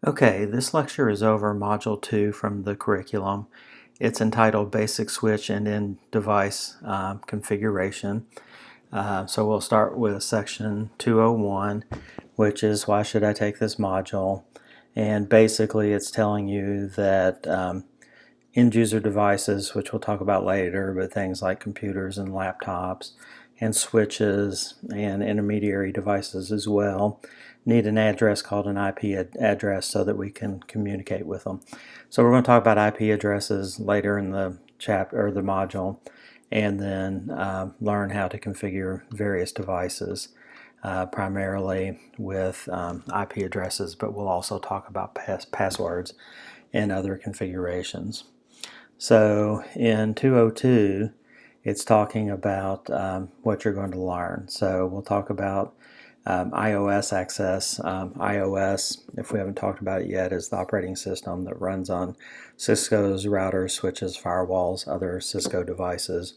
Okay, this lecture is over Module 2 from the curriculum. It's entitled Basic Switch and End Device Configuration. So we'll start with section 201, which is why should I take this module? And basically it's telling you that end user devices, which we'll talk about later, but things like computers and laptops and switches and intermediary devices as well, need an address called an IP address so that we can communicate with them. So we're going to talk about IP addresses later in the chapter or the module, and then learn how to configure various devices, primarily with IP addresses, but we'll also talk about passwords and other configurations. So in 202, it's talking about what you're going to learn. So we'll talk about iOS access. iOS, if we haven't talked about it yet, is the operating system that runs on Cisco's routers, switches, firewalls, other Cisco devices.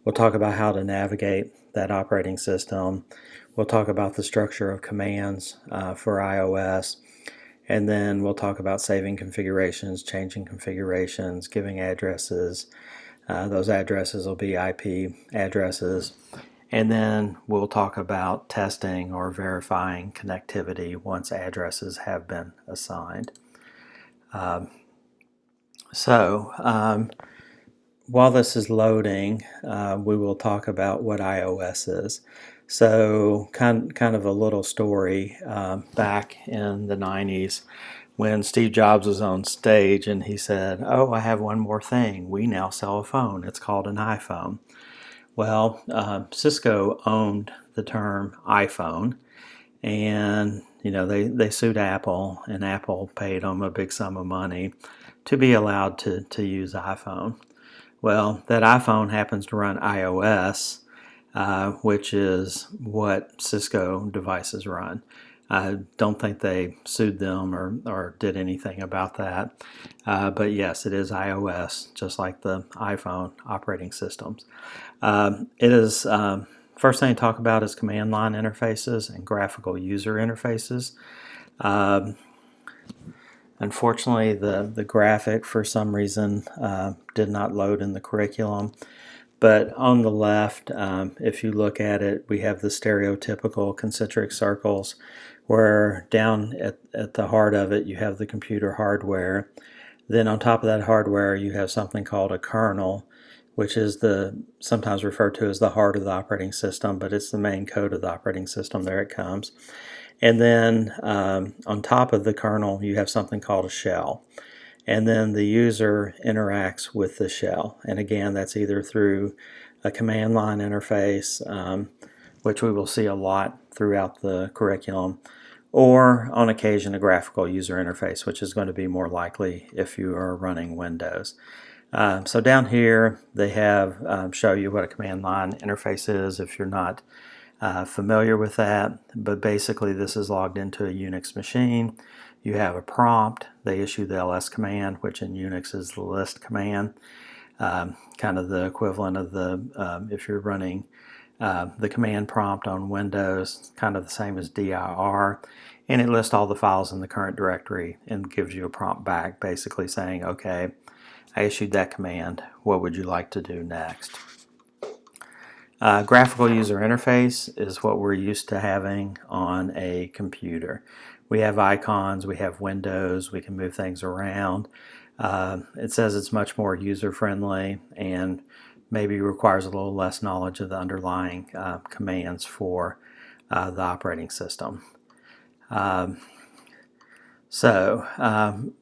We'll talk about how to navigate that operating system. We'll talk about the structure of commands for iOS. And then we'll talk about saving configurations, changing configurations, giving addresses. Those addresses will be IP addresses. And then we'll talk about testing or verifying connectivity once addresses have been assigned. While this is loading, we will talk about what iOS is. So kind of a little story back in the 90s when Steve Jobs was on stage and he said, "Oh, I have one more thing. We now sell a phone. It's called an iPhone." Well, Cisco owned the term iPhone, and they sued Apple, and Apple paid them a big sum of money to be allowed to use iPhone. Well, that iPhone happens to run iOS, which is what Cisco devices run. I don't think they sued them or did anything about that. But yes, it is iOS, just like the iPhone operating systems. It is first thing to talk about is command line interfaces and graphical user interfaces. Unfortunately, the graphic for some reason did not load in the curriculum. But on the left, if you look at it, we have the stereotypical concentric circles where down at the heart of it you have the computer hardware. Then on top of that hardware you have something called a kernel, which is sometimes referred to as the heart of the operating system, but it's the main code of the operating system. There it comes. And then on top of the kernel you have something called a shell. And then the user interacts with the shell. And again, that's either through a command line interface, which we will see a lot throughout the curriculum, or on occasion a graphical user interface, which is going to be more likely if you are running Windows. So down here they have show you what a command line interface is if you're not familiar with that. But basically this is logged into a Unix machine. You have a prompt. They issue the ls command, which in Unix is the list command, kind of the equivalent of if you're running the command prompt on Windows, kind of the same as dir, and it lists all the files in the current directory and gives you a prompt back basically saying, okay, I issued that command, what would you like to do next? Graphical user interface is what we're used to having on a computer. We have icons, we have windows, we can move things around. It says it's much more user-friendly and maybe requires a little less knowledge of the underlying commands for the operating system.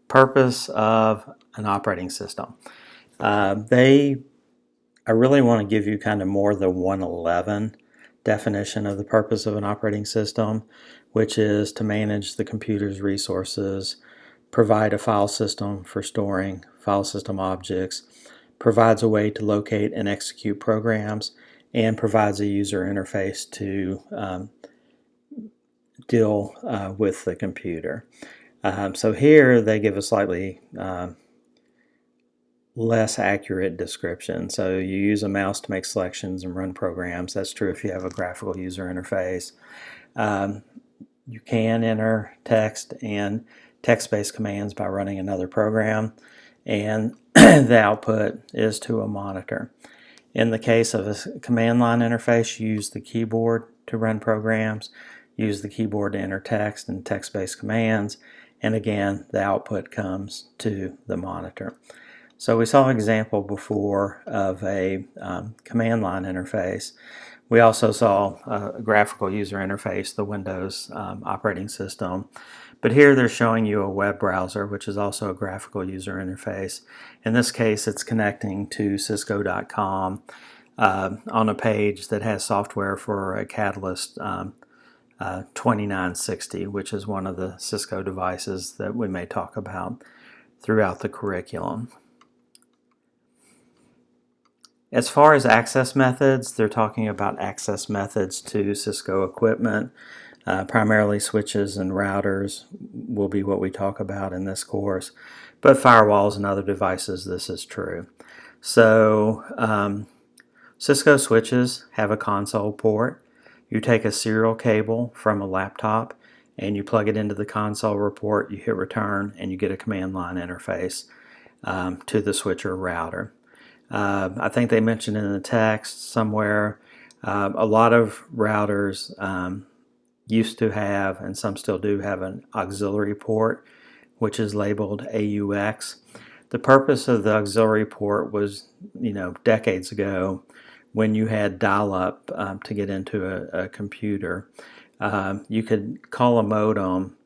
Purpose of an operating system. I really want to give you kind of more the 111 definition of the purpose of an operating system, which is to manage the computer's resources, provide a file system for storing file system objects, provides a way to locate and execute programs, and provides a user interface to deal with the computer. So here they give a slightly less accurate description. So you use a mouse to make selections and run programs. That's true if you have a graphical user interface. You can enter text and text-based commands by running another program, and the output is to a monitor. In the case of a command line interface, you use the keyboard to run programs, use the keyboard to enter text and text-based commands, and again, the output comes to the monitor. So we saw an example before of a command line interface. We also saw a graphical user interface, the Windows operating system. But here they're showing you a web browser, which is also a graphical user interface. In this case, it's connecting to Cisco.com on a page that has software for a Catalyst 2960, which is one of the Cisco devices that we may talk about throughout the curriculum. As far as access methods, they're talking about access methods to Cisco equipment. Primarily switches and routers will be what we talk about in this course, but firewalls and other devices, this is true. So Cisco switches have a console port. You take a serial cable from a laptop and you plug it into the console port, you hit return, and you get a command line interface to the switch or router. I think they mentioned in the text somewhere a lot of routers used to have, and some still do have, an auxiliary port, which is labeled AUX. The purpose of the auxiliary port was, decades ago when you had dial-up to get into a computer. You could call a modem,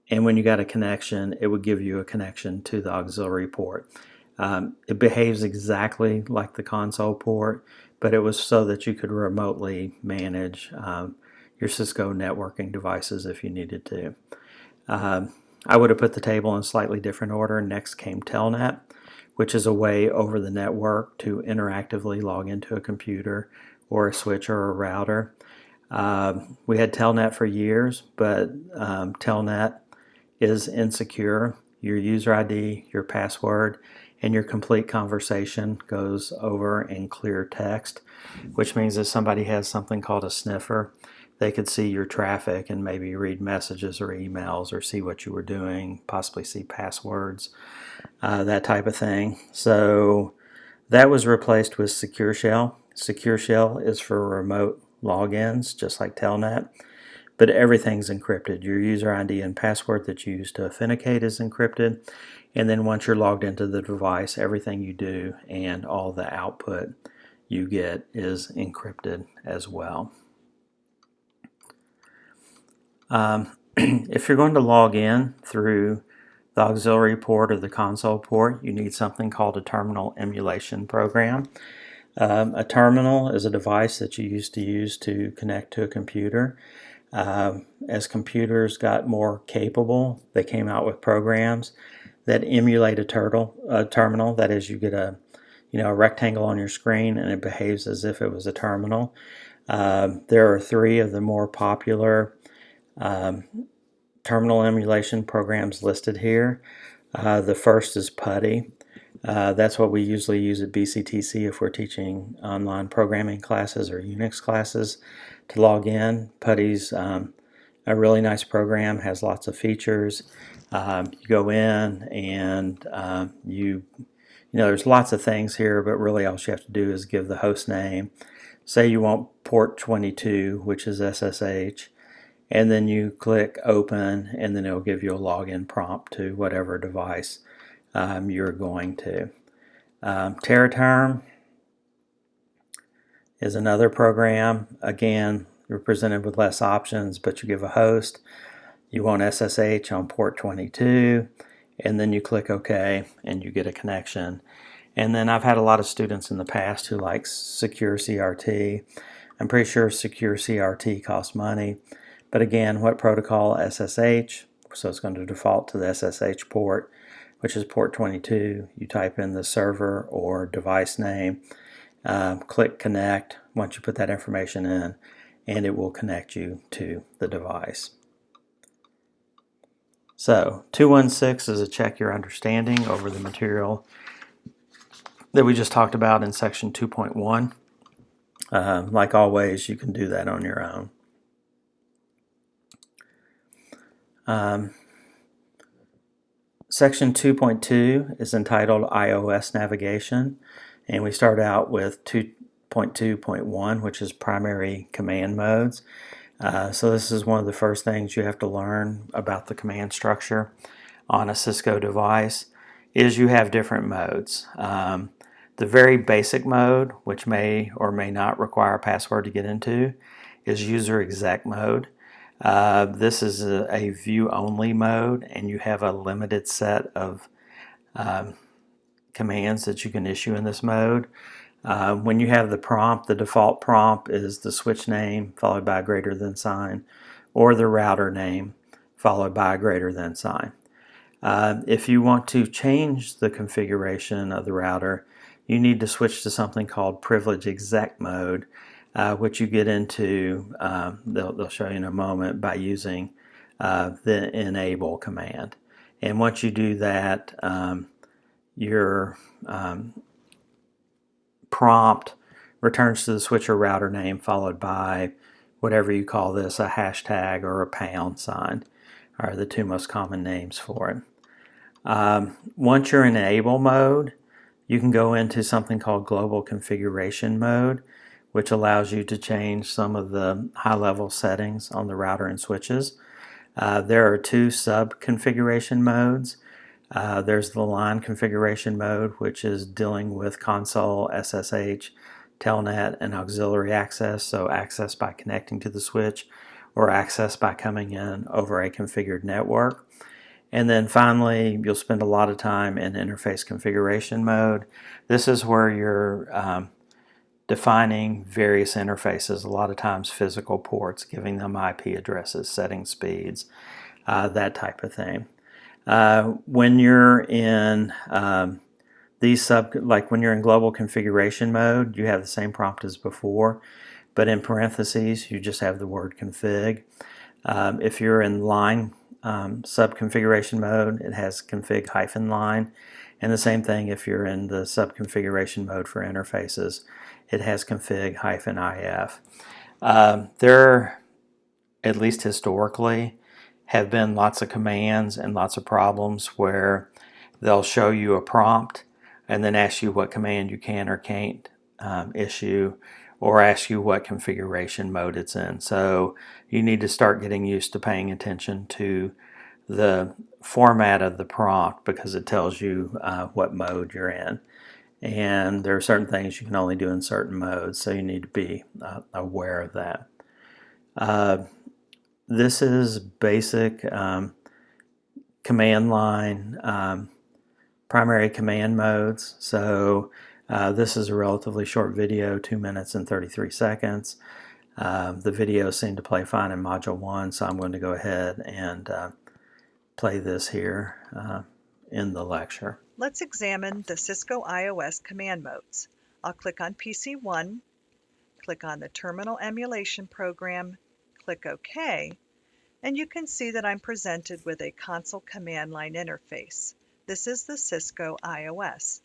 and when you got a connection, it would give you a connection to the auxiliary port. It behaves exactly like the console port, but it was so that you could remotely manage your Cisco networking devices if you needed to. I would have put the table in slightly different order. Next came Telnet, which is a way over the network to interactively log into a computer or a switch or a router. We had Telnet for years, but Telnet is insecure. Your user ID, your password, and your complete conversation goes over in clear text, which means if somebody has something called a sniffer, they could see your traffic and maybe read messages or emails or see what you were doing, possibly see passwords, that type of thing. So that was replaced with Secure Shell. Secure Shell is for remote logins, just like Telnet, but everything's encrypted. Your user ID and password that you use to authenticate is encrypted, and then once you're logged into the device, everything you do and all the output you get is encrypted as well. If you're going to log in through the auxiliary port or the console port, you need something called a terminal emulation program. A terminal is a device that you used to use to connect to a computer. As computers got more capable, they came out with programs that emulate a terminal. That is, you get a rectangle on your screen and it behaves as if it was a terminal. There are three of the more popular terminal emulation programs listed here. The first is PuTTY. That's what we usually use at BCTC if we're teaching online programming classes or Unix classes to log in. PuTTY's a really nice program, has lots of features. You go in and there's lots of things here, but really all you have to do is give the host name. Say you want port 22, which is SSH, and then you click open, and then it'll give you a login prompt to whatever device you're going to. TerraTerm is another program. Again, you're presented with less options, but you give a host. You want SSH on port 22, and then you click OK, and you get a connection. And then I've had a lot of students in the past who like Secure CRT. I'm pretty sure Secure CRT costs money. But again, what protocol? SSH. So it's going to default to the SSH port, which is port 22. You type in the server or device name, click connect once you put that information in, and it will connect you to the device. So 216 is a check your understanding over the material that we just talked about in section 2.1. Like always, you can do that on your own. Section 2.2 is entitled iOS Navigation, and we start out with 2.2.1, which is primary command modes. So this is one of the first things you have to learn about the command structure on a Cisco device is you have different modes. The very basic mode, which may or may not require a password to get into, is user exec mode. This is a view-only mode, and you have a limited set of commands that you can issue in this mode. When you have the prompt, the default prompt is the switch name followed by a greater than sign, or the router name followed by a greater than sign. If you want to change the configuration of the router, you need to switch to something called privilege exec mode, which you get into, they'll show you in a moment, by using the enable command. And once you do that, your prompt returns to the switcher router name followed by whatever you call this, a hashtag or a pound sign, are the two most common names for it. Once you're in enable mode, you can go into something called global configuration mode, which allows you to change some of the high-level settings on the router and switches. There are two sub-configuration modes. There's the line configuration mode, which is dealing with console, SSH, telnet, and auxiliary access, so access by connecting to the switch or access by coming in over a configured network. And then finally, you'll spend a lot of time in interface configuration mode. This is where you're defining various interfaces, a lot of times physical ports, giving them IP addresses, setting speeds, that type of thing. When you're in when you're in global configuration mode, you have the same prompt as before, but in parentheses, you just have the word config. If you're in line sub-configuration mode, it has config -line, and the same thing if you're in the sub-configuration mode for interfaces, it has config -if. There, at least historically, have been lots of commands and lots of problems where they'll show you a prompt and then ask you what command you can or can't issue, or ask you what configuration mode it's in. So you need to start getting used to paying attention to the format of the prompt because it tells you what mode you're in. And there are certain things you can only do in certain modes, so you need to be aware of that. This is basic command line primary command modes. So this is a relatively short video, 2 minutes and 33 seconds. The videos seem to play fine in Module 1, so I'm going to go ahead and play this here in the lecture. Let's examine the Cisco iOS command modes. I'll click on PC1, click on the Terminal Emulation Program, click OK, and you can see that I'm presented with a console command line interface. This is the Cisco iOS.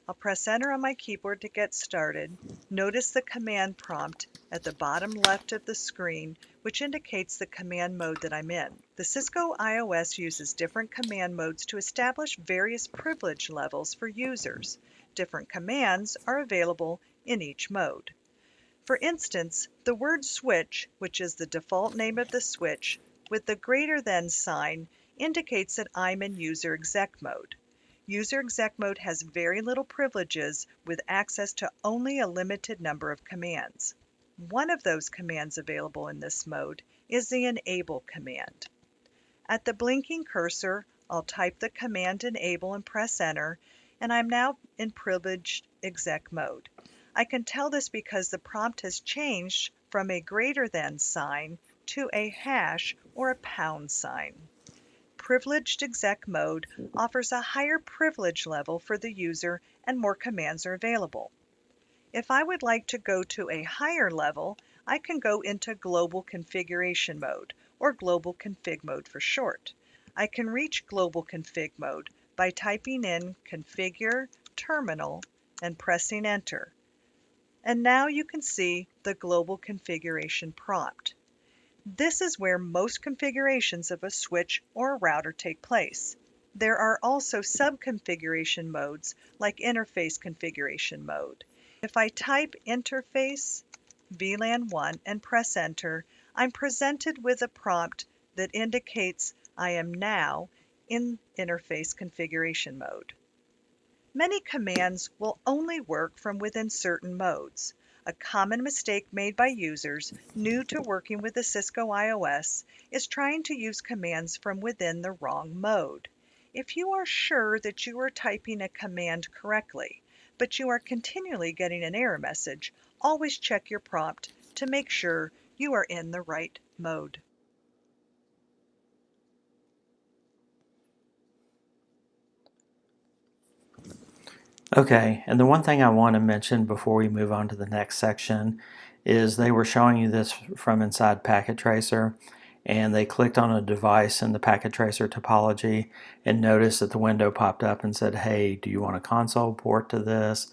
I'll press Enter on my keyboard to get started. Notice the command prompt at the bottom left of the screen, which indicates the command mode that I'm in. The Cisco iOS uses different command modes to establish various privilege levels for users. Different commands are available in each mode. For instance, the word switch, which is the default name of the switch, with the greater than sign, indicates that I'm in user exec mode. User exec mode has very little privileges with access to only a limited number of commands. One of those commands available in this mode is the enable command. At the blinking cursor, I'll type the command enable and press enter, and I'm now in privileged exec mode. I can tell this because the prompt has changed from a greater than sign to a hash or a pound sign. Privileged exec mode offers a higher privilege level for the user and more commands are available. If I would like to go to a higher level, I can go into global configuration mode, or global config mode for short. I can reach global config mode by typing in configure terminal and pressing enter. And now you can see the global configuration prompt. This is where most configurations of a switch or a router take place. There are also sub-configuration modes like interface configuration mode. If I type interface VLAN 1 and press enter, I'm presented with a prompt that indicates I am now in interface configuration mode. Many commands will only work from within certain modes. A common mistake made by users new to working with the Cisco iOS is trying to use commands from within the wrong mode. If you are sure that you are typing a command correctly, but you are continually getting an error message, always check your prompt to make sure you are in the right mode. Okay, and the one thing I want to mention before we move on to the next section is they were showing you this from inside Packet Tracer, and they clicked on a device in the Packet Tracer topology and noticed that the window popped up and said, hey, do you want a console port to this?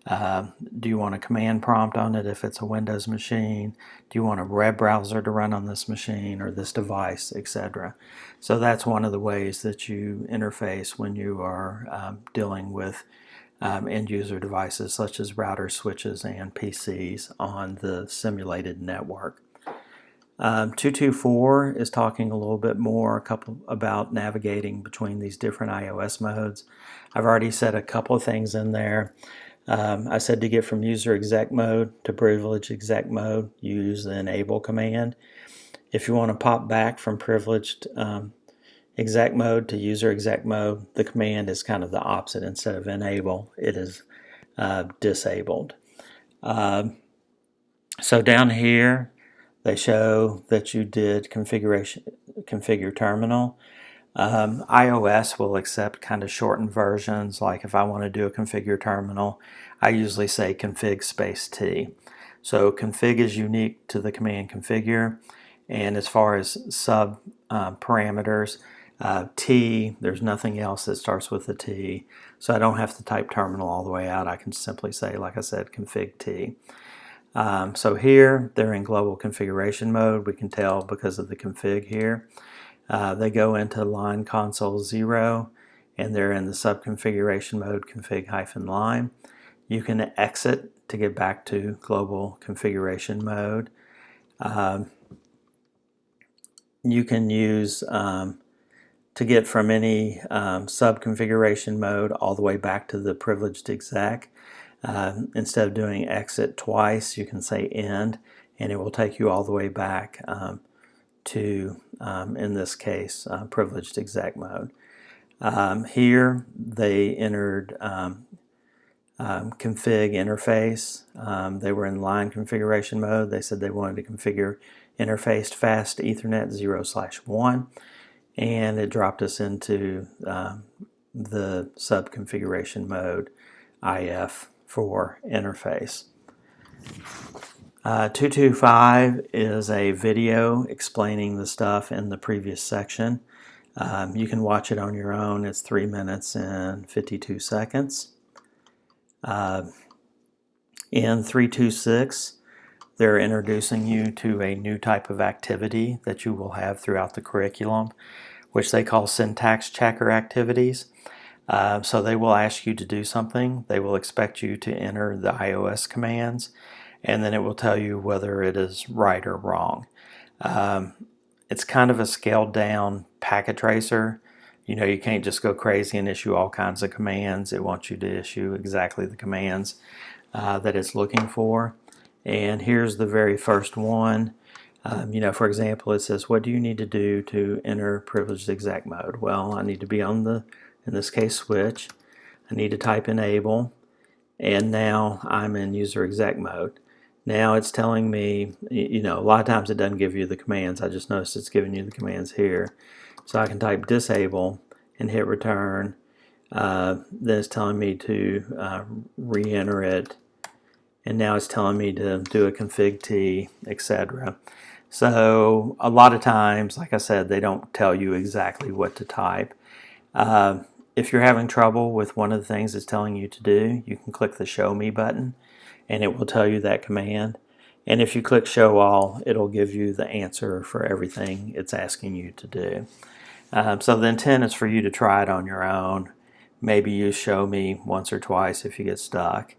Do you want a command prompt on it if it's a Windows machine? Do you want a web browser to run on this machine or this device, etc.? So that's one of the ways that you interface when you are dealing with end user devices such as routers, switches, and PCs on the simulated network. 224 is talking a little bit more about navigating between these different iOS modes. I've already said a couple of things in there. I said to get from user exec mode to privileged exec mode, use the enable command. If you want to pop back from privileged exec mode to user exec mode, the command is kind of the opposite. Instead of enable, it is disabled. So down here, they show that you did configure terminal. iOS will accept kind of shortened versions. Like if I want to do a configure terminal, I usually say config space T. So config is unique to the command configure, and as far as sub parameters, T, there's nothing else that starts with a T. So I don't have to type terminal all the way out. I can simply say, like I said, config T. So here, they're in global configuration mode. We can tell because of the config here. They go into line console 0, and they're in the sub-configuration mode config-line. You can exit to get back to global configuration mode. You can use to get from any sub-configuration mode all the way back to the privileged exec. Instead of doing exit twice, you can say end, and it will take you all the way back to, in this case, privileged exec mode. Here they entered config interface. They were in line configuration mode. They said they wanted to configure interface fast Ethernet 0/1, and it dropped us into the sub configuration mode IF for interface. 225 is a video explaining the stuff in the previous section. You can watch it on your own. It's 3 minutes and 52 seconds. In 326, they're introducing you to a new type of activity that you will have throughout the curriculum, which they call syntax checker activities. So they will ask you to do something. They will expect you to enter the iOS commands, and then it will tell you whether it is right or wrong. It's kind of a scaled down packet tracer. You know, you can't just go crazy and issue all kinds of commands. It wants you to issue exactly the commands that it's looking for. And here's the very first one. You know, for example, it says, what do you need to do to enter privileged exec mode? Well, I need to be on the, in this case, switch. I need to type enable, and now I'm in user exec mode. Now it's telling me, you know, a lot of times it doesn't give you the commands. I just noticed it's giving you the commands here. So I can type disable and hit return. Then it's telling me to re-enter it. And now it's telling me to do a config T, etc. So a lot of times, like I said, they don't tell you exactly what to type. If you're having trouble with one of the things it's telling you to do, you can click the Show Me button, and it will tell you that command. And if you click Show All, it'll give you the answer for everything it's asking you to do. So the intent is for you to try it on your own. Maybe you show me once or twice if you get stuck,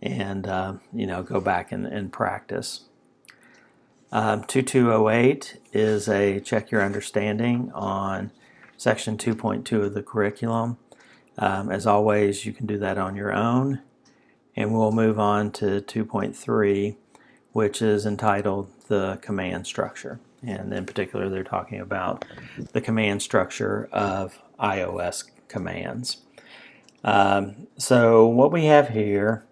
and go back and practice. 2208 is a check your understanding on section 2.2 of the curriculum. As always, you can do that on your own. And we'll move on to 2.3, which is entitled the command structure. And in particular, they're talking about the command structure of iOS commands. So what we have here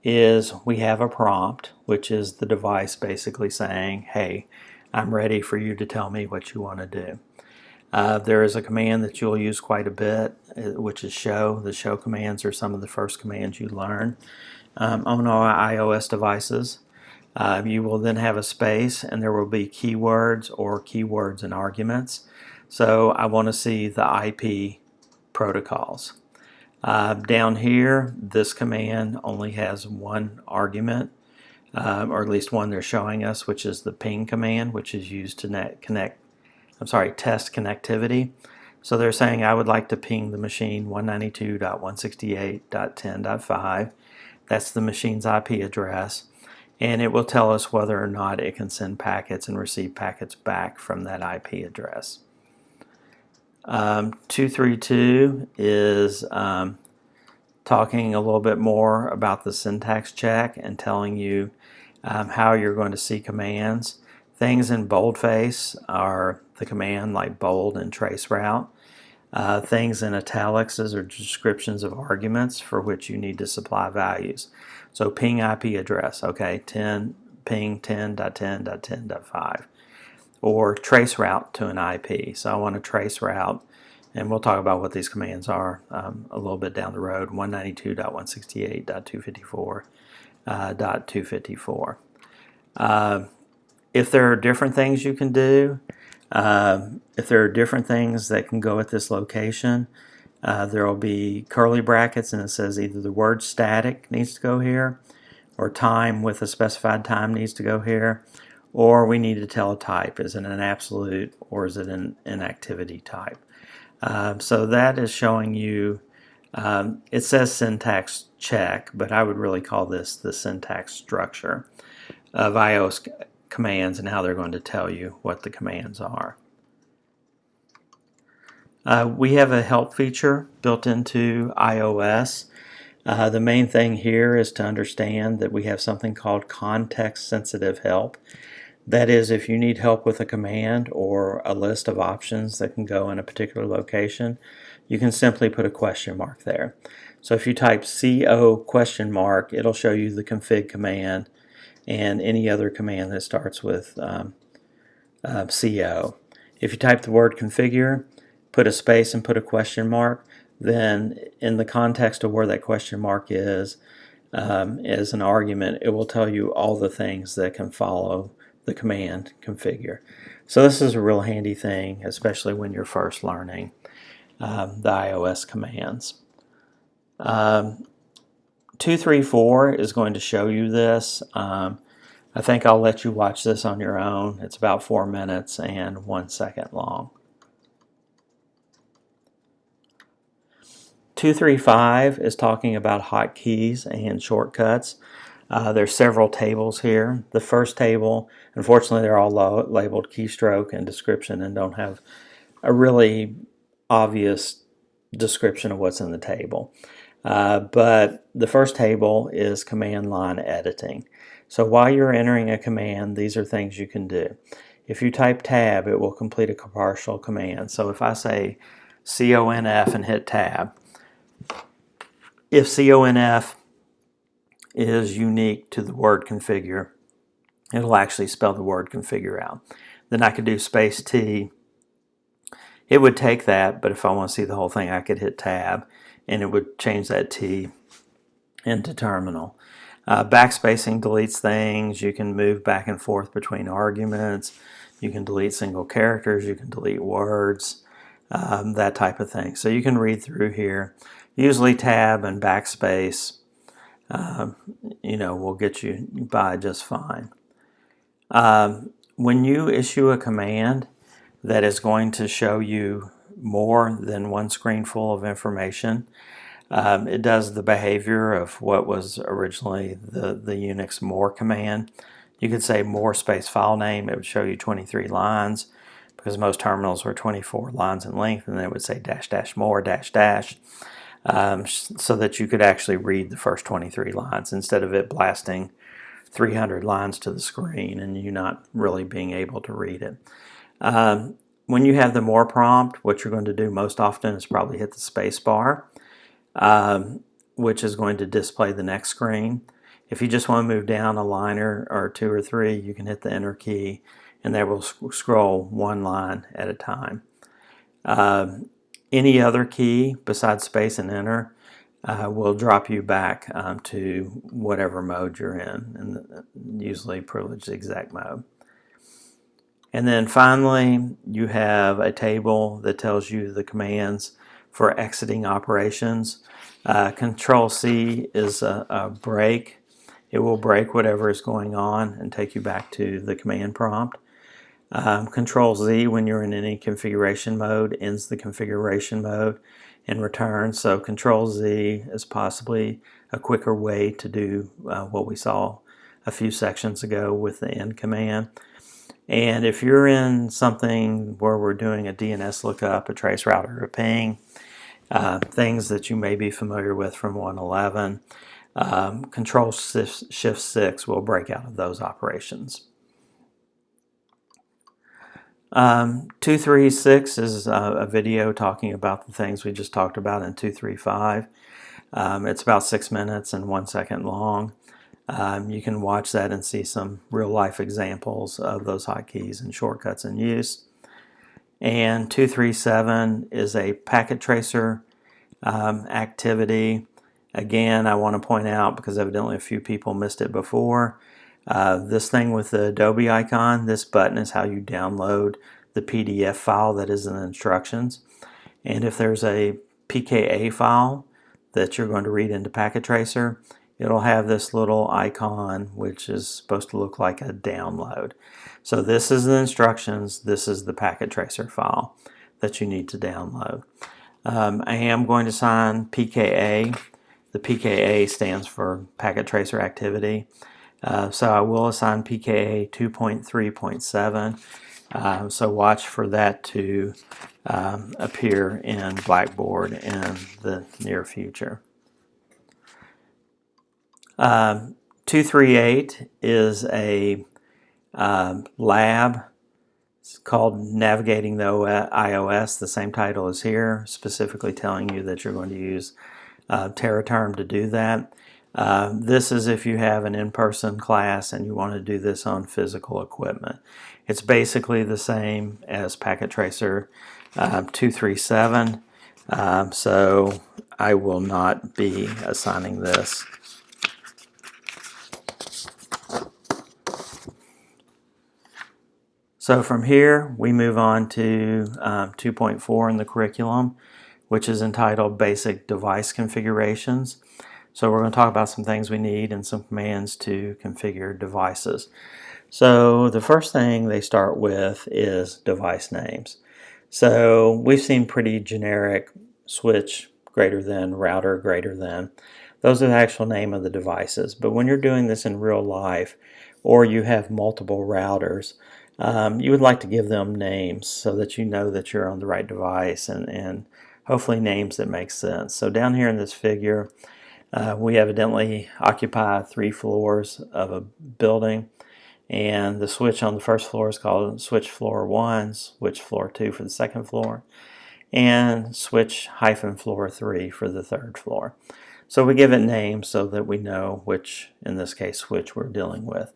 is we have a prompt, which is the device basically saying, hey, I'm ready for you to tell me what you want to do. There is a command that you'll use quite a bit, which is show. The show commands are some of the first commands you learn on all iOS devices. You will then have a space, and there will be keywords or keywords and arguments. So I want to see the IP protocols. Down here, this command only has one argument, or at least one they're showing us, which is the ping command, which is used to test connectivity. So they're saying I would like to ping the machine 192.168.10.5. That's the machine's IP address, and it will tell us whether or not it can send packets and receive packets back from that IP address. 232 is talking a little bit more about the syntax check and telling you how you're going to see commands. Things in boldface are the command like bold and trace route. Things in italics are descriptions of arguments for which you need to supply values. So ping IP address, okay, ping 10.10.10.5. Or trace route to an IP. So I want to trace route, and we'll talk about what these commands are a little bit down the road, 192.168.254.254. If there are different things you can do, if there are different things that can go at this location, there will be curly brackets, and it says either the word static needs to go here, or time with a specified time needs to go here, or we need to tell a type. Is it an absolute or is it an activity type? So that is showing you, it says syntax check, but I would really call this the syntax structure of iOS commands and how they're going to tell you what the commands are. We have a help feature built into iOS. The main thing here is to understand that we have something called context-sensitive help. That is, if you need help with a command or a list of options that can go in a particular location, you can simply put a question mark there. So if you type CO question mark, it'll show you the config command and any other command that starts with CO. If you type the word configure, put a space and put a question mark, then in the context of where that question mark is as an argument, it will tell you all the things that can follow the command configure. So this is a real handy thing, especially when you're first learning the iOS commands. 234 is going to show you this. I think I'll let you watch this on your own. It's about 4 minutes and 1 second long. 235 is talking about hotkeys and shortcuts. There's several tables here. The first table, unfortunately, they're all labeled keystroke and description and don't have a really obvious description of what's in the table. But the first table is command line editing. So while you're entering a command, these are things you can do. If you type tab, it will complete a partial command. So if I say CONF and hit tab, if CONF is unique to the word configure, it'll actually spell the word configure out. Then I could do space T. It would take that, but if I want to see the whole thing, I could hit tab, and it would change that T into terminal. Backspacing deletes things. You can move back and forth between arguments. You can delete single characters. You can delete words, that type of thing. So you can read through here. Usually tab and backspace will get you by just fine. When you issue a command that is going to show you more than one screen full of information. It does the behavior of what was originally the Unix more command. You could say more space file name. It would show you 23 lines because most terminals were 24 lines in length, and then it would say dash dash more dash dash, so that you could actually read the first 23 lines instead of it blasting 300 lines to the screen and you not really being able to read it. When you have the more prompt, what you're going to do most often is probably hit the space bar, which is going to display the next screen. If you just want to move down a line or two or three, you can hit the enter key and that will scroll one line at a time. Any other key besides space and enter will drop you back to whatever mode you're in, and usually privileged exec mode. And then finally, you have a table that tells you the commands for exiting operations. Control C is a break. It will break whatever is going on and take you back to the command prompt. Control Z, when you're in any configuration mode, ends the configuration mode and returns. So Control Z is possibly a quicker way to do what we saw a few sections ago with the end command. And if you're in something where we're doing a DNS lookup, a trace router, a ping, things that you may be familiar with from 111, Control Shift 6 will break out of those operations. 236 is a video talking about the things we just talked about in 235. It's about 6 minutes and 1 second long. You can watch that and see some real-life examples of those hotkeys and shortcuts in use. And 237 is a packet tracer activity. Again, I want to point out, because evidently a few people missed it before, this thing with the Adobe icon, this button is how you download the PDF file that is in the instructions. And if there's a PKA file that you're going to read into Packet Tracer, it'll have this little icon which is supposed to look like a download. So this is the instructions, this is the Packet Tracer file that you need to download. I am going to assign PKA. The PKA stands for Packet Tracer Activity. So I will assign PKA 2.3.7. So watch for that to appear in Blackboard in the near future. 238 is a lab. It's called Navigating the iOS. The same title is here, specifically telling you that you're going to use Terraterm to do that. This is if you have an in-person class and you want to do this on physical equipment. It's basically the same as Packet Tracer 237, so I will not be assigning this. So from here, we move on to 2.4 in the curriculum, which is entitled Basic Device Configurations. So we're going to talk about some things we need and some commands to configure devices. So the first thing they start with is device names. So we've seen pretty generic switch greater than, router greater than. Those are the actual name of the devices. But when you're doing this in real life, or you have multiple routers, you would like to give them names so that you know that you're on the right device, and hopefully names that make sense. So down here in this figure, we evidently occupy 3 floors of a building, and the switch on the first floor is called switch floor 1, switch floor 2 for the second floor, and switch floor 3 for the third floor. So we give it names so that we know which, in this case, switch we're dealing with.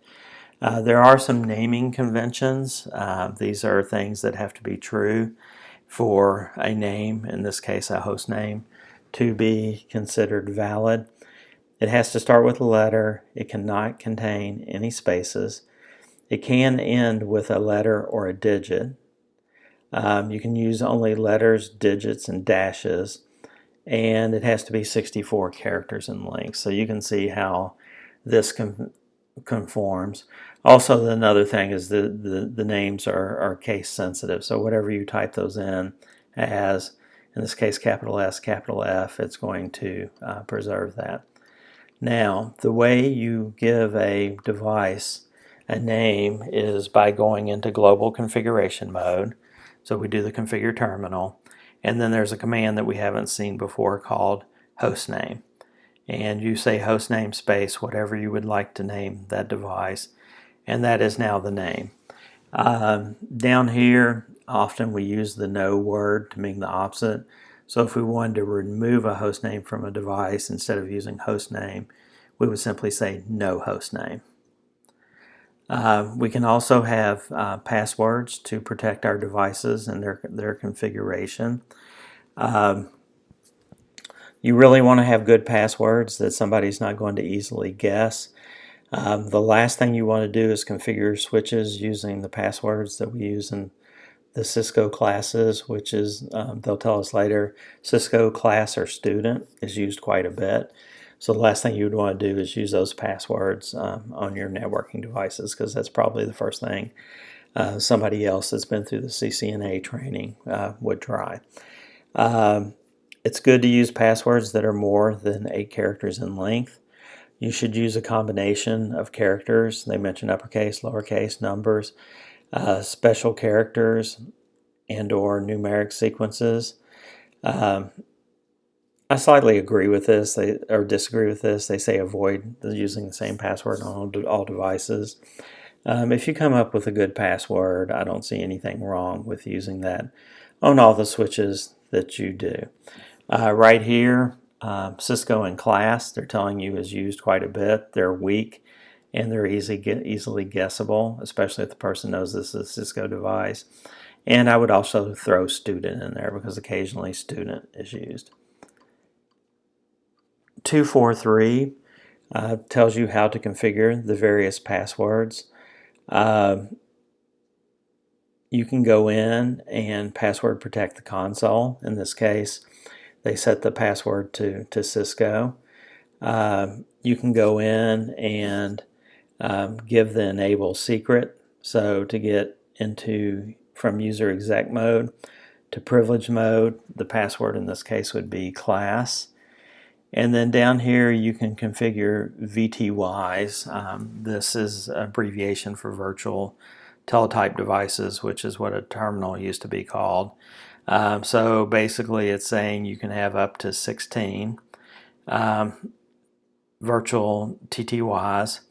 There are some naming conventions. These are things that have to be true for a name, in this case a host name, to be considered valid. It has to start with a letter. It cannot contain any spaces. It can end with a letter or a digit. You can use only letters, digits, and dashes. And it has to be 64 characters in length. So you can see how this conforms. Also, another thing is the names are case sensitive. So whatever you type those in as, in this case, capital S, capital F, it's going to preserve that. Now, the way you give a device a name is by going into global configuration mode. So we do the configure terminal, and then there's a command that we haven't seen before called hostname. And you say hostname space whatever you would like to name that device, and that is now the name. Down here, often we use the no word to mean the opposite. So if we wanted to remove a host name from a device, instead of using host name, we would simply say no host name. We can also have passwords to protect our devices and their configuration. You really want to have good passwords that somebody's not going to easily guess. The last thing you want to do is configure switches using the passwords that we use in the Cisco classes, which is, they'll tell us later, Cisco class or student is used quite a bit. So the last thing you would want to do is use those passwords on your networking devices, because that's probably the first thing somebody else that's been through the CCNA training would try. It's good to use passwords that are more than 8 characters in length. You should use a combination of characters. They mention uppercase, lowercase, numbers, special characters, and or numeric sequences. I slightly agree with this, or disagree with this. They say avoid using the same password on all devices. If you come up with a good password, I don't see anything wrong with using that on all the switches that you do. Right here, Cisco in class, they're telling you is used quite a bit. They're weak and they're easily guessable, especially if the person knows this is a Cisco device. And I would also throw student in there because occasionally student is used. 243 tells you how to configure the various passwords. You can go in and password protect the console. In this case, they set the password to Cisco. You can go in and give the enable secret. So to get from user exec mode to privilege mode, the password in this case would be class. And then down here you can configure VTYs. This is an abbreviation for virtual teletype devices, which is what a terminal used to be called. So basically it's saying you can have up to 16 virtual TTYs,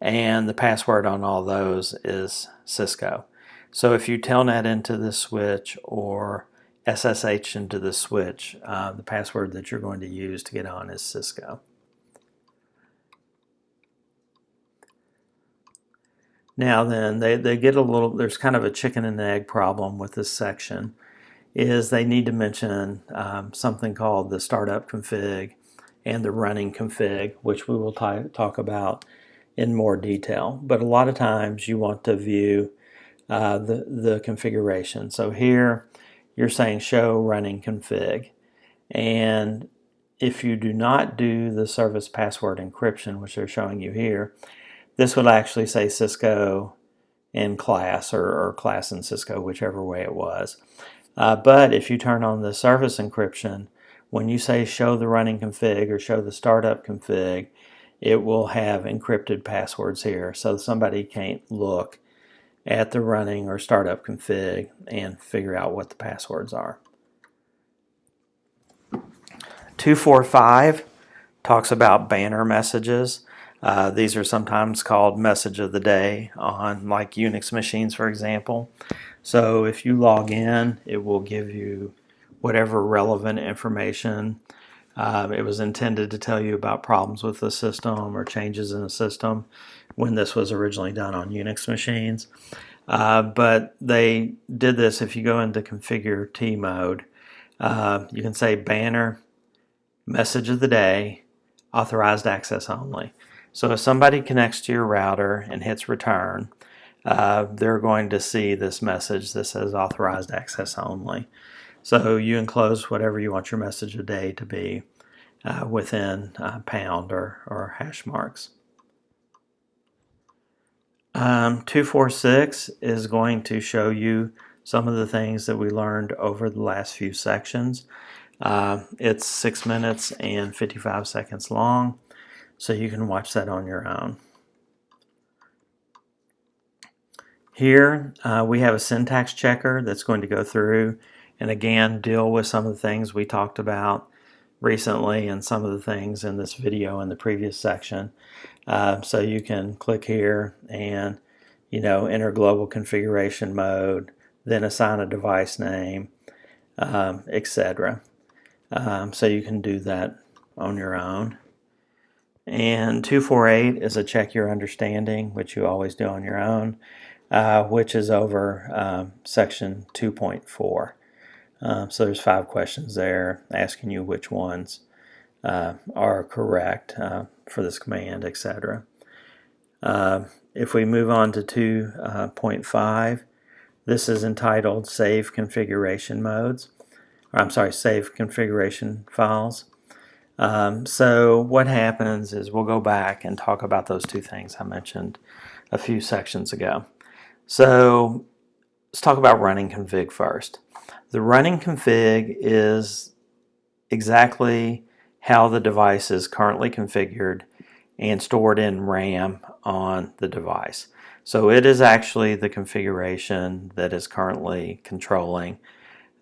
and the password on all those is Cisco. So if you telnet into the switch or SSH into the switch, the password that you're going to use to get on is Cisco. Now then, they get a little, there's kind of a chicken and egg problem with this section, is they need to mention something called the startup config and the running config, which we will talk about in more detail. But a lot of times you want to view the configuration. So here you're saying show running config, and if you do not do the service password encryption, which they're showing you here, this would actually say Cisco in class or class in Cisco, whichever way it was. But if you turn on the service encryption, when you say show the running config or show the startup config, it will have encrypted passwords here, so somebody can't look at the running or startup config and figure out what the passwords are. 245 talks about banner messages. These are sometimes called message of the day on like Unix machines, for example. So if you log in, it will give you whatever relevant information. It was intended to tell you about problems with the system or changes in the system when this was originally done on Unix machines. But they did this, if you go into configure T mode, you can say banner, message of the day, authorized access only. So if somebody connects to your router and hits return, they're going to see this message that says authorized access only. So you enclose whatever you want your message of the day to be within pound or hash marks. 246 is going to show you some of the things that we learned over the last few sections. It's 6 minutes and 55 seconds long, so you can watch that on your own. Here we have a syntax checker that's going to go through and again deal with some of the things we talked about recently and some of the things in this video in the previous section. So you can click here and enter global configuration mode, then assign a device name, etc. So you can do that on your own. And 248 is a check your understanding, which you always do on your own, which is over section 2.4. So there's 5 questions there asking you which ones are correct for this command, etc. If we move on to 2.5, this is entitled Save Configuration Modes. Save Configuration Files. So what happens is we'll go back and talk about those 2 things I mentioned a few sections ago. So let's talk about running config first. The running config is exactly how the device is currently configured and stored in RAM on the device. So it is actually the configuration that is currently controlling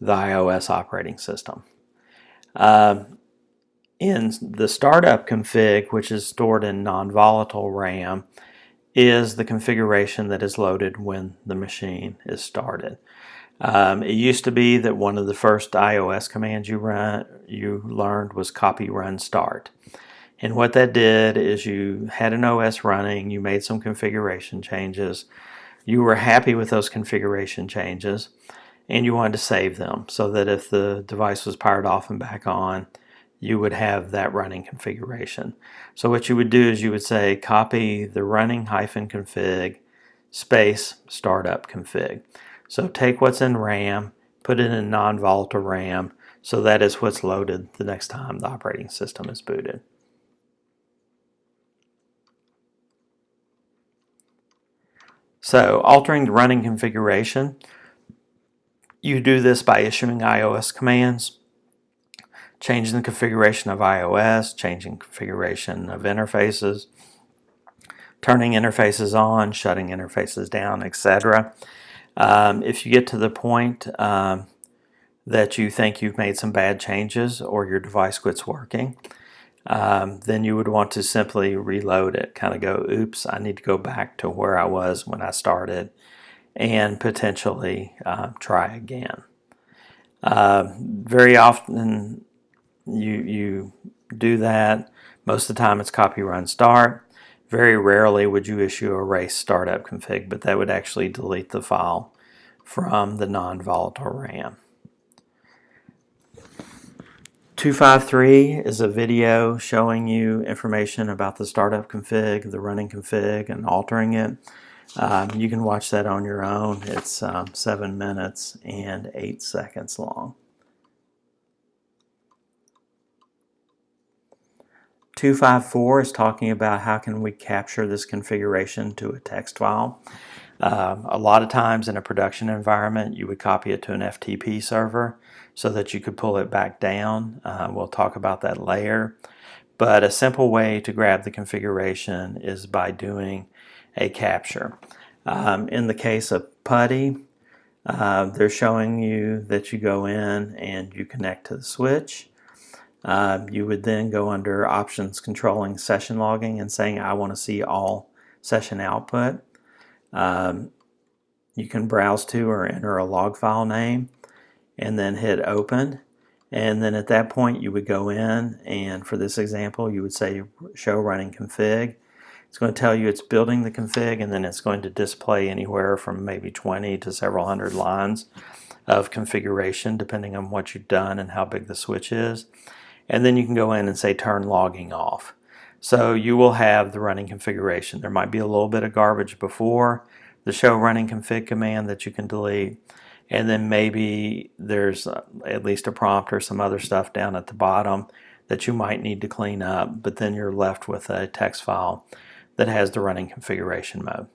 the iOS operating system. In the startup config, which is stored in non-volatile RAM, is the configuration that is loaded when the machine is started. It used to be that one of the first iOS commands you learned was copy run start. And what that did is you had an OS running, you made some configuration changes, you were happy with those configuration changes, and you wanted to save them so that if the device was powered off and back on, you would have that running configuration. So what you would do is you would say copy the running -config space startup config. So take what's in RAM, put it in non-volatile RAM, so that is what's loaded the next time the operating system is booted. So altering the running configuration, you do this by issuing iOS commands, changing the configuration of iOS, changing configuration of interfaces, turning interfaces on, shutting interfaces down, etc. If you get to the point that you think you've made some bad changes or your device quits working, then you would want to simply reload it, kind of go, oops, I need to go back to where I was when I started and potentially try again. Very often you do that. Most of the time it's copy run start. Very rarely would you issue erase startup config, but that would actually delete the file from the non-volatile RAM. 253 is a video showing you information about the startup config, the running config, and altering it. You can watch that on your own. It's 7 minutes and 8 seconds long. 254 is talking about how can we capture this configuration to a text file. A lot of times in a production environment you would copy it to an FTP server so that you could pull it back down. We'll talk about that later. But a simple way to grab the configuration is by doing a capture. In the case of PuTTY, they're showing you that you go in and you connect to the switch. You would then go under options controlling session logging and saying I want to see all session output. You can browse to or enter a log file name and then hit open, and then at that point you would go in and for this example you would say show running config. It's going to tell you it's building the config, and then it's going to display anywhere from maybe 20 to several hundred lines of configuration depending on what you've done and how big the switch is. And then you can go in and say turn logging off. So you will have the running configuration. There might be a little bit of garbage before the show running config command that you can delete, and then maybe there's at least a prompt or some other stuff down at the bottom that you might need to clean up, but then you're left with a text file that has the running configuration mode.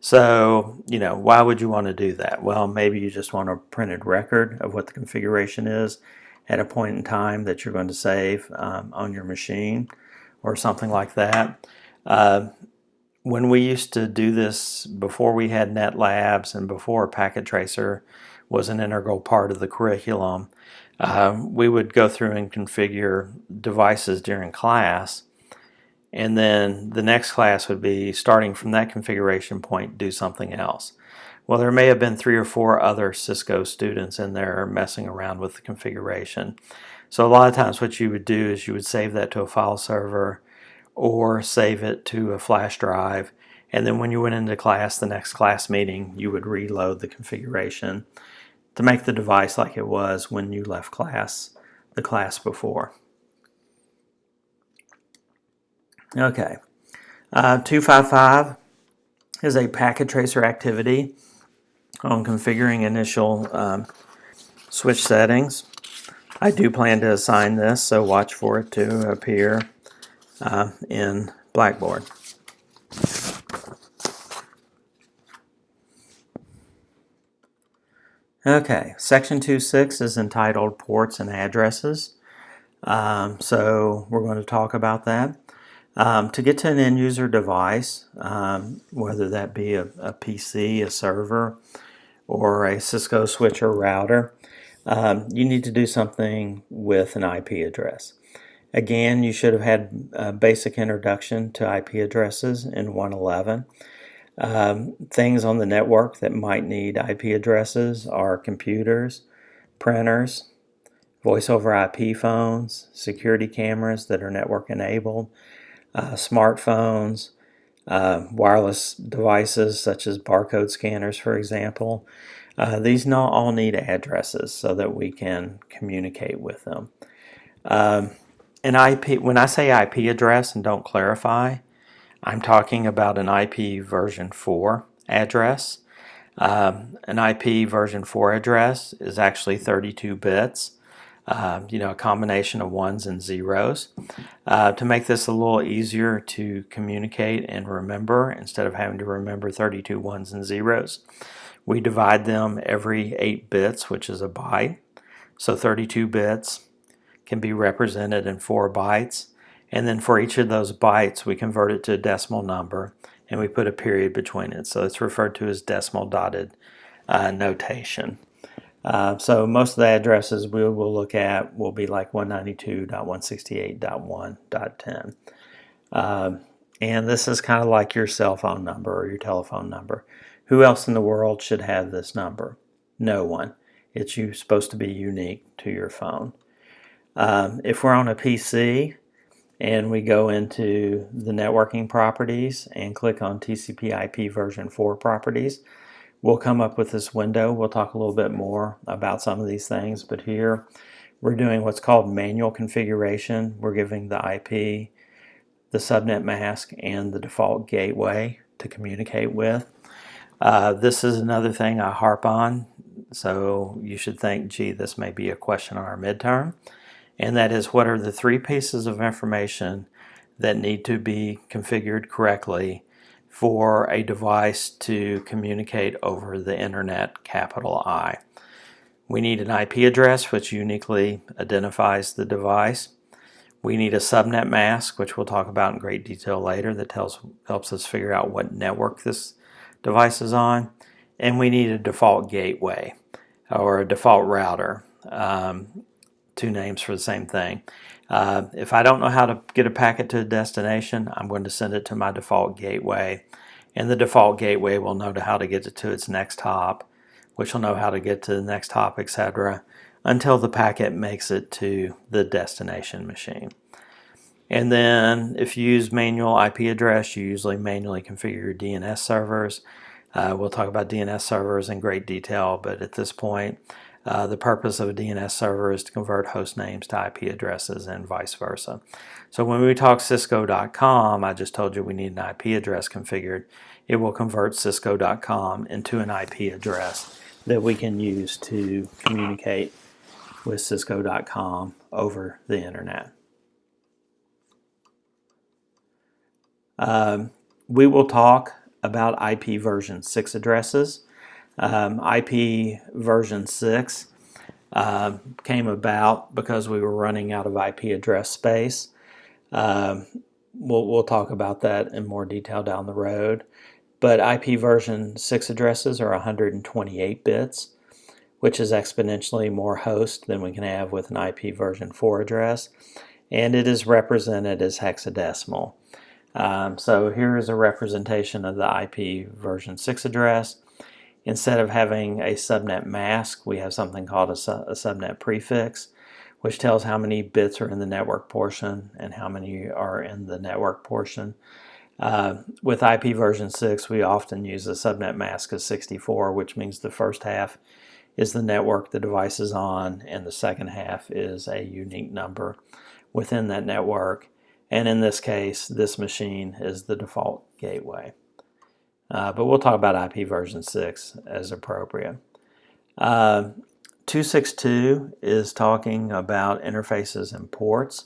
So, why would you want to do that? Well, maybe you just want a printed record of what the configuration is at a point in time that you're going to save on your machine or something like that. Uh, when we used to do this before we had Net Labs and before Packet Tracer was an integral part of the curriculum, we would go through and configure devices during class, and then the next class would be starting from that configuration point, do something else. Well, there may have been 3 or 4 other Cisco students in there messing around with the configuration. So a lot of times what you would do is you would save that to a file server or save it to a flash drive, and then when you went into class, the next class meeting, you would reload the configuration to make the device like it was when you left class, the class before. Okay, 255 is a packet tracer activity on configuring initial switch settings. I do plan to assign this, so watch for it to appear in Blackboard. Okay, section 2.6 is entitled Ports and Addresses. So we're going to talk about that. To get to an end user device, whether that be a PC, a server, or a Cisco switch or router, you need to do something with an IP address. Again, you should have had a basic introduction to IP addresses in 111. Things on the network that might need IP addresses are computers, printers, voice over IP phones, security cameras that are network enabled, smartphones, wireless devices such as barcode scanners, for example. These not all need addresses so that we can communicate with them. An IP, when I say IP address and don't clarify, I'm talking about an IP version 4 address. An IP version 4 address is actually 32 bits, a combination of ones and zeros. To make this a little easier to communicate and remember, instead of having to remember 32 ones and zeros, we divide them every 8 bits, which is a byte. So 32 bits can be represented in 4 bytes. And then for each of those bytes, we convert it to a decimal number and we put a period between it. So it's referred to as decimal dotted notation. So most of the addresses we will look at will be like 192.168.1.10. And this is kind of like your cell phone number or your telephone number. Who else in the world should have this number? No one. It's supposed to be unique to your phone. If we're on a PC and we go into the networking properties and click on TCP/IP version 4 properties, we'll come up with this window. We'll talk a little bit more about some of these things, but here we're doing what's called manual configuration. We're giving the IP, the subnet mask, and the default gateway to communicate with. This is another thing I harp on, so you should think, gee, this may be a question on our midterm, and that is, what are the 3 pieces of information that need to be configured correctly for a device to communicate over the internet, capital I. We need an IP address, which uniquely identifies the device. We need a subnet mask, which we'll talk about in great detail later, that helps us figure out what network this device is on. And we need a default gateway or a default router. 2 names for the same thing. If I don't know how to get a packet to a destination, I'm going to send it to my default gateway, and the default gateway will know how to get it to its next hop, which will know how to get to the next hop, etc., until the packet makes it to the destination machine. And then if you use manual IP address, you usually manually configure your DNS servers. We'll talk about DNS servers in great detail, but at this point, the purpose of a DNS server is to convert host names to IP addresses and vice versa. So when we talk Cisco.com, I just told you we need an IP address configured. It will convert Cisco.com into an IP address that we can use to communicate with Cisco.com over the internet. We will talk about IP version 6 addresses. IP version 6 came about because we were running out of IP address space. We'll talk about that in more detail down the road. But IP version 6 addresses are 128 bits, which is exponentially more hosts than we can have with an IP version 4 address, and it is represented as hexadecimal. So here is a representation of the IP version 6 address. Instead of having a subnet mask, we have something called a subnet prefix, which tells how many bits are in the network portion and how many are in the network portion. With IP version 6, we often use a subnet mask of 64, which means the first half is the network the device is on, and the second half is a unique number within that network. And in this case, this machine is the default gateway. But we'll talk about IP version 6 as appropriate. 262 is talking about interfaces and ports.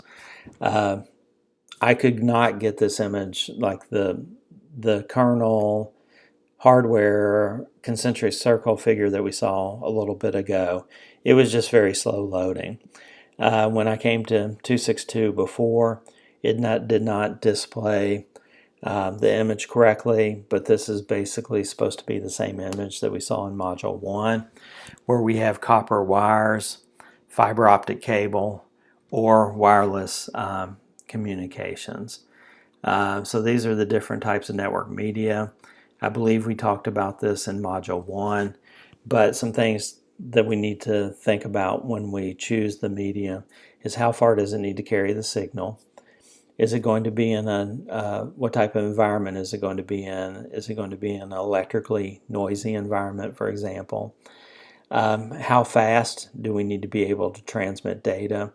I could not get this image, like the kernel hardware concentric circle figure that we saw a little bit ago. It was just very slow loading. When I came to 262 before, it did not display the image correctly, but this is basically supposed to be the same image that we saw in Module 1, where we have copper wires, fiber optic cable, or wireless communications. So these are the different types of network media. I believe we talked about this in Module 1, but some things that we need to think about when we choose the media is how far does it need to carry the signal? Is it going to be in what type of environment is it going to be in? Is it going to be in an electrically noisy environment, for example? How fast do we need to be able to transmit data?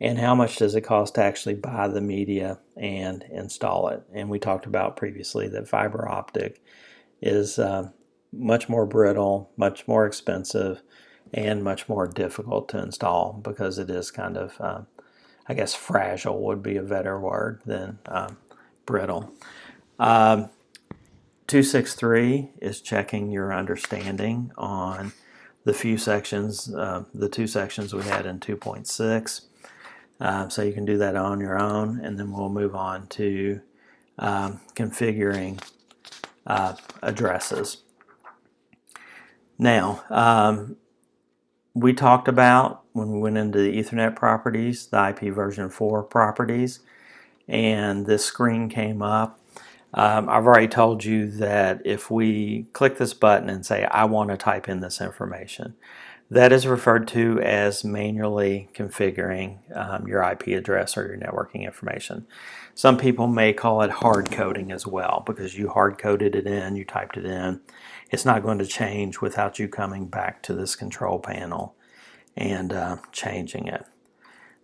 And how much does it cost to actually buy the media and install it? And we talked about previously that fiber optic is much more brittle, much more expensive, and much more difficult to install because it is kind of, I guess fragile would be a better word than brittle. 263 is checking your understanding on the few sections, the two sections we had in 2.6. So you can do that on your own, and then we'll move on to configuring addresses. Now, we talked about when we went into the Ethernet properties, the IP version 4 properties, and this screen came up. I've already told you that if we click this button and say, I want to type in this information, that is referred to as manually configuring your IP address or your networking information. Some people may call it hard coding as well because you hard coded it in, you typed it in. It's not going to change without you coming back to this control panel and changing it.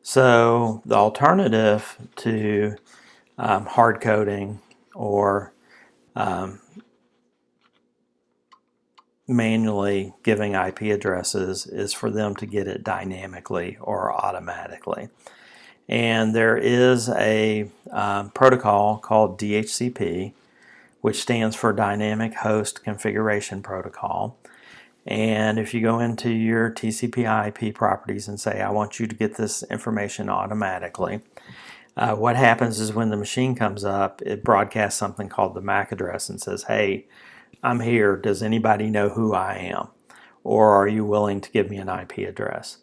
So the alternative to hard coding or manually giving IP addresses is for them to get it dynamically or automatically. And there is a protocol called DHCP, which stands for Dynamic Host Configuration Protocol. And if you go into your TCP/IP properties and say, I want you to get this information automatically, what happens is when the machine comes up, it broadcasts something called the MAC address and says, hey, I'm here. Does anybody know who I am? Or are you willing to give me an IP address?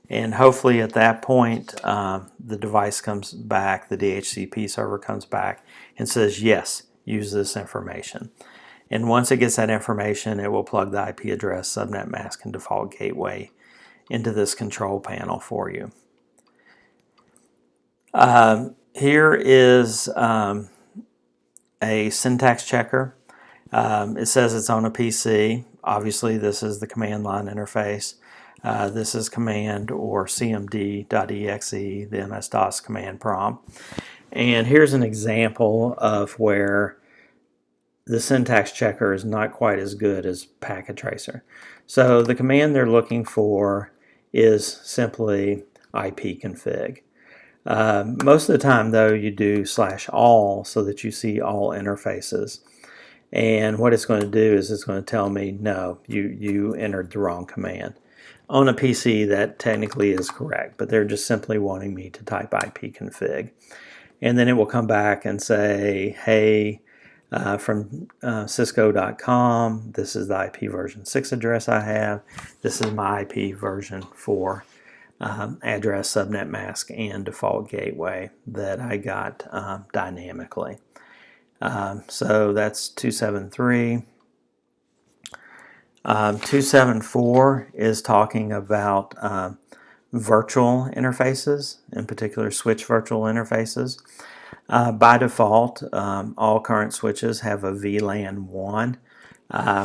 And hopefully at that point, the device comes back, the DHCP server comes back and says, yes, use this information. And once it gets that information, it will plug the IP address, subnet mask, and default gateway into this control panel for you. Here is a syntax checker. It says it's on a PC. Obviously, this is the command line interface. This is command or cmd.exe, the MS-DOS command prompt. And here's an example of where the syntax checker is not quite as good as packet tracer. So the command they're looking for is simply ipconfig. Most of the time, though, you do /all so that you see all interfaces. And what it's going to do is it's going to tell me, no, you entered the wrong command. On a PC, that technically is correct, but they're just simply wanting me to type ipconfig. And then it will come back and say, hey, from cisco.com, this is the IP version 6 address I have. This is my IP version 4 address, subnet mask, and default gateway that I got dynamically. So that's 273. 274 is talking about virtual interfaces, in particular switch virtual interfaces. By default, all current switches have a VLAN 1,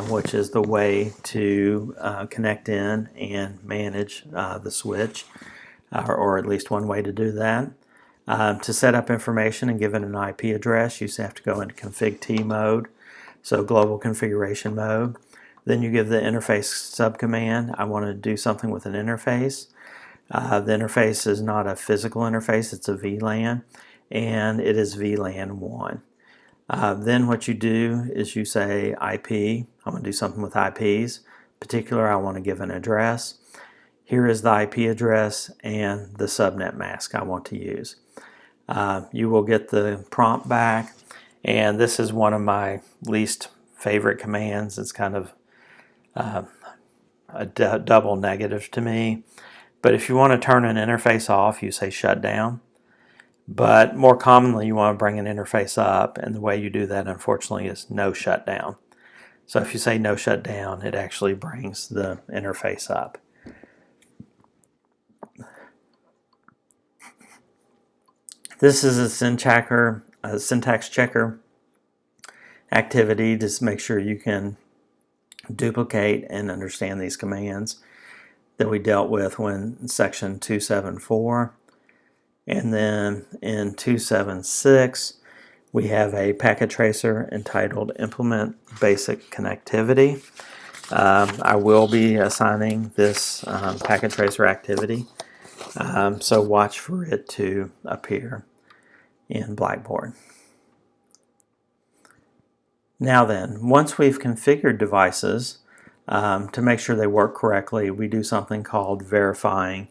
which is the way to connect in and manage the switch, or at least one way to do that. To set up information and give it an IP address, you have to go into config T mode, so global configuration mode. Then you give the interface subcommand. I want to do something with an interface. The interface is not a physical interface, it's a VLAN, and it is VLAN 1. Then what you do is you say IP. I'm going to do something with IPs. In particular, I want to give an address. Here is the IP address and the subnet mask I want to use. You will get the prompt back, and this is one of my least favorite commands. It's kind of a double negative to me. But if you want to turn an interface off, you say shut down. But more commonly, you want to bring an interface up, and the way you do that, unfortunately, is no shutdown. So if you say no shutdown, it actually brings the interface up. This is a syntax checker activity. Just make sure you can duplicate and understand these commands that we dealt with when section 274. And then in 276, we have a packet tracer entitled Implement Basic Connectivity. I will be assigning this packet tracer activity, so watch for it to appear in Blackboard. Now then, once we've configured devices, to make sure they work correctly, we do something called verifying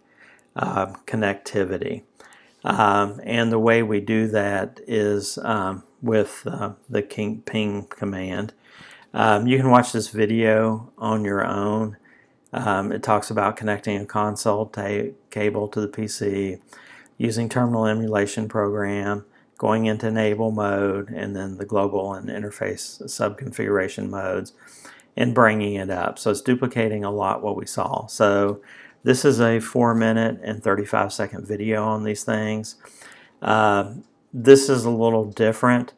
connectivity. And the way we do that is with the ping command. You can watch this video on your own. It talks about connecting a console cable to the PC, using terminal emulation program, going into enable mode, and then the global and interface subconfiguration modes, and bringing it up. So it's duplicating a lot what we saw. So this is a 4-minute and 35-second video on these things. This is a little different.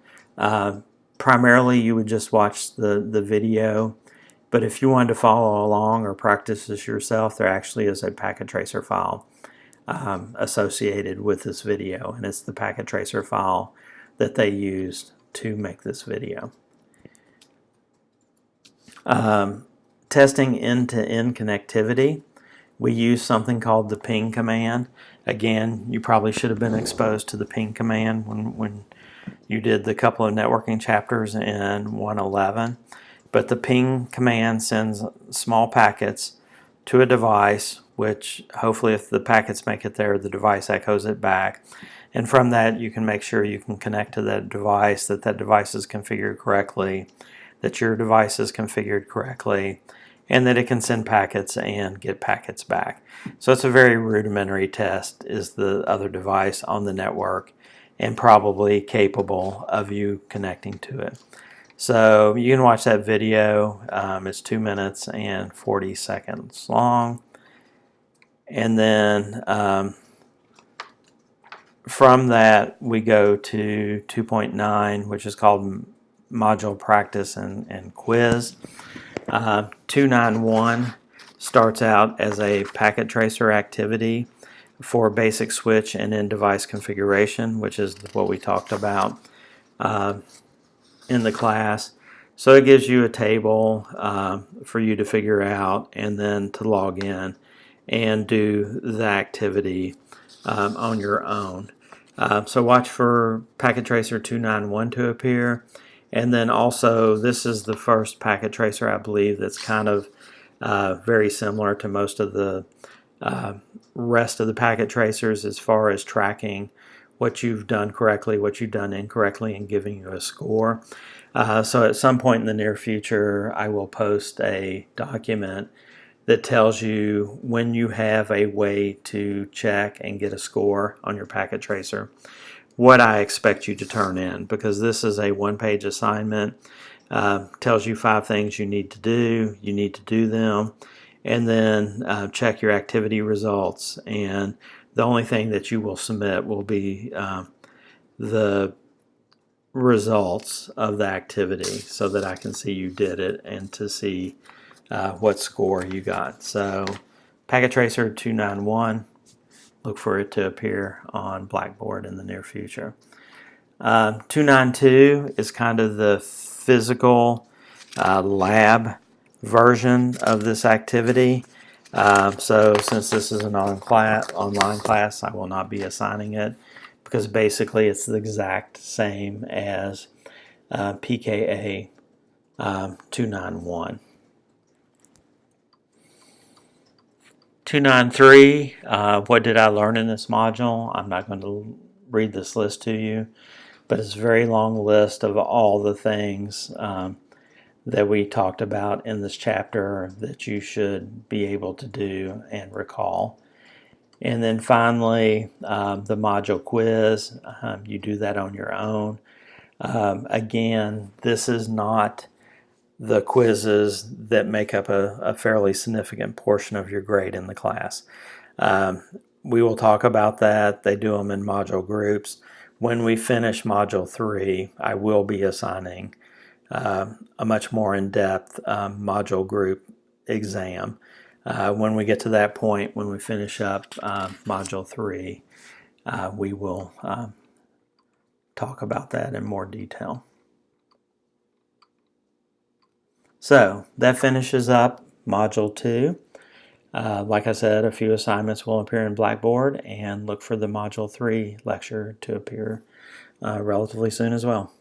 Primarily, you would just watch the video, but if you wanted to follow along or practice this yourself, there actually is a packet tracer file associated with this video, and it's the packet tracer file that they used to make this video. Testing end-to-end connectivity. We use something called the ping command. Again, you probably should have been exposed to the ping command when you did the couple of networking chapters in 111. But the ping command sends small packets to a device, which hopefully if the packets make it there, the device echoes it back. And from that, you can make sure you can connect to that device is configured correctly, that your device is configured correctly, and that it can send packets and get packets back. So it's a very rudimentary test. Is the other device on the network and probably capable of you connecting to it? So you can watch that video. It's 2 minutes and 40 seconds long. And then from that, we go to 2.9, which is called Module Practice and Quiz. 291 starts out as a packet tracer activity for basic switch and in-device configuration, which is what we talked about in the class. So it gives you a table for you to figure out and then to log in and do the activity on your own. So watch for packet tracer 291 to appear, And then also, this is the first packet tracer, I believe, that's kind of very similar to most of the rest of the packet tracers as far as tracking what you've done correctly, what you've done incorrectly, and giving you a score. So at some point in the near future, I will post a document that tells you when you have a way to check and get a score on your packet tracer, what I expect you to turn in, because this is a one-page assignment. Tells you 5 things you need to do. You need to do them, and then check your activity results. And the only thing that you will submit will be the results of the activity, so that I can see you did it and to see what score you got. So Packet Tracer 291, look for it to appear on Blackboard in the near future. 292 is kind of the physical lab version of this activity. So since this is an online class, I will not be assigning it, because basically it's the exact same as PKA 291. 293, what did I learn in this module? I'm not going to read this list to you, but it's a very long list of all the things that we talked about in this chapter that you should be able to do and recall. And then finally, the module quiz, you do that on your own. Again, this is not the quizzes that make up a fairly significant portion of your grade in the class. We will talk about that. They do them in module groups. When we finish module 3, I will be assigning a much more in-depth module group exam. When we get to that point, when we finish up module 3, we will talk about that in more detail. So that finishes up module 2. Like I said, a few assignments will appear in Blackboard, and look for the module 3 lecture to appear relatively soon as well.